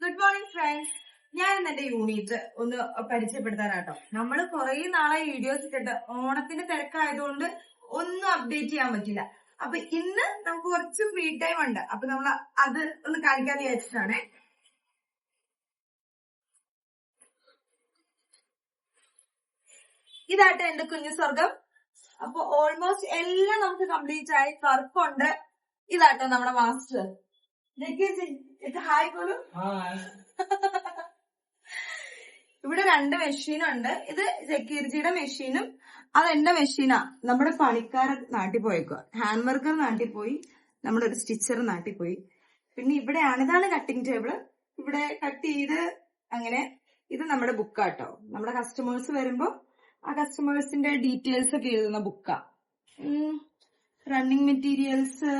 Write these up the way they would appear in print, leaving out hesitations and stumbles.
Good morning friends. ഞാൻ ഇന്ന് എന്റെ യൂണിറ്റ് ഒന്ന് പരിചയപ്പെടുത്താനാട്ടോ. നമ്മൾ കുറെ നാളെ വീഡിയോസ് ഇട്ടിട്ട് ഓണത്തിന്റെ തിരക്കായതുകൊണ്ട് ഒന്നും അപ്ഡേറ്റ് ചെയ്യാൻ പറ്റില്ല. അപ്പൊ ഇന്ന് നമുക്ക് കുറച്ച് ഫ്രീ ടൈം ഉണ്ട്. അപ്പൊ നമ്മൾ അത് ഒന്ന് കാണിക്കാൻ വിചാരിച്ചിട്ടാണ്. ഇതാട്ടെ എന്റെ കുഞ്ഞു സ്വർഗം. അപ്പൊ ഓൾമോസ്റ്റ് എല്ലാം നമുക്ക് കംപ്ലീറ്റ് ആയി. വർക്കുണ്ട്. ഇതാട്ടോ നമ്മുടെ മാസ്റ്റർ. ഹായ് പോലും. ഇവിടെ 2 മെഷീനുണ്ട്. ഇത് സെക്യൂരിറ്റിയുടെ മെഷീനും അത് എന്റെ മെഷീനാ. നമ്മുടെ പണിക്കാരൻ നാട്ടിൽ പോയേക്കുക. ഹാൻഡ് വർക്കർ നാട്ടിൽ പോയി, നമ്മുടെ ഒരു സ്റ്റിച്ചർ നാട്ടിൽ പോയി. പിന്നെ ഇവിടെയാണ്, ഇതാണ് കട്ടിംഗ് ടേബിള്. ഇവിടെ കട്ട് ചെയ്ത് അങ്ങനെ. ഇത് നമ്മുടെ ബുക്കാട്ടോ. നമ്മുടെ കസ്റ്റമേഴ്സ് വരുമ്പോ ആ കസ്റ്റമേഴ്സിന്റെ ഡീറ്റെയിൽസ് ഒക്കെ എഴുതുന്ന ബുക്കാ. റണ്ണിങ് മെറ്റീരിയൽസ്,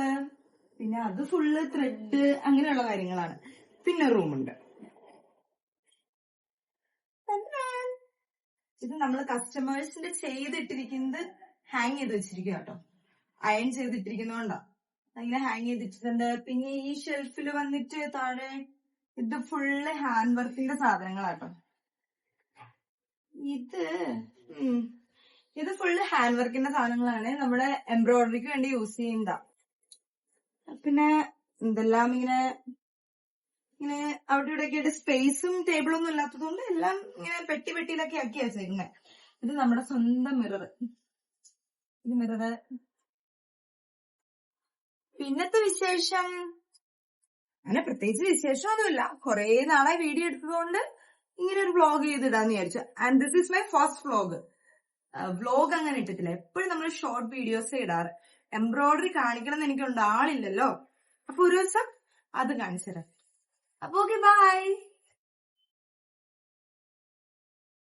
പിന്നെ അത് ഫുള്ള് ത്രെഡ് അങ്ങനെയുള്ള കാര്യങ്ങളാണ്. പിന്നെ റൂമുണ്ട്. ഇത് നമ്മൾ കസ്റ്റമേഴ്സിന്റെ ചെയ്തിട്ടിരിക്കുന്നത് ഹാങ് ചെയ്ത് വെച്ചിരിക്കുക കേട്ടോ. അയൺ ചെയ്തിട്ടിരിക്കുന്നോണ്ടാ അങ്ങനെ ഹാങ് ചെയ്തിട്ടുണ്ട്. പിന്നെ ഈ ഷെൽഫിൽ വന്നിട്ട് താഴെ ഇത് ഫുള്ള് ഹാൻഡ് വർക്കിന്റെ സാധനങ്ങളാട്ടോ. ഇത് ഫുള്ള് ഹാൻഡ് വർക്കിന്റെ സാധനങ്ങളാണ്. നമ്മുടെ എംബ്രോയിഡറിക്ക് വേണ്ടി യൂസ് ചെയ്യുന്നതാ. പിന്നെ എന്തെല്ലാം ഇങ്ങനെ അവിടെ ഇവിടെ ആയിട്ട് സ്പേസും ടേബിളൊന്നും ഇല്ലാത്തതുകൊണ്ട് എല്ലാം ഇങ്ങനെ പെട്ടിയിലൊക്കെ ആക്കി വെച്ചേക്കുന്നത്. ഇത് നമ്മുടെ സ്വന്തം മിറർ. ഇത് മിററ്. പിന്നത്തെ വിശേഷം അങ്ങനെ പ്രത്യേകിച്ച് വിശേഷമൊന്നുമില്ല. കുറെ നാളെ വീഡിയോ എടുത്തതുകൊണ്ട് ഇങ്ങനെ ഒരു വ്ലോഗ് ചെയ്തിടാന്ന് വിചാരിച്ചു. And this is my first vlog. Vlog അങ്ങനെ ഇട്ടിട്ടില്ല. എപ്പോഴും നമ്മൾ ഷോർട്ട് വീഡിയോസ് ഇടാറ്. എംബ്രോയിഡറി കാണിക്കണം എന്ന് എനിക്കുണ്ട്, ആളില്ലല്ലോ. അപ്പൊ ഒരു ദിവസം അത് കാണിച്ചു തരാം. അപ്പൊ ഓക്കെ, ബൈ.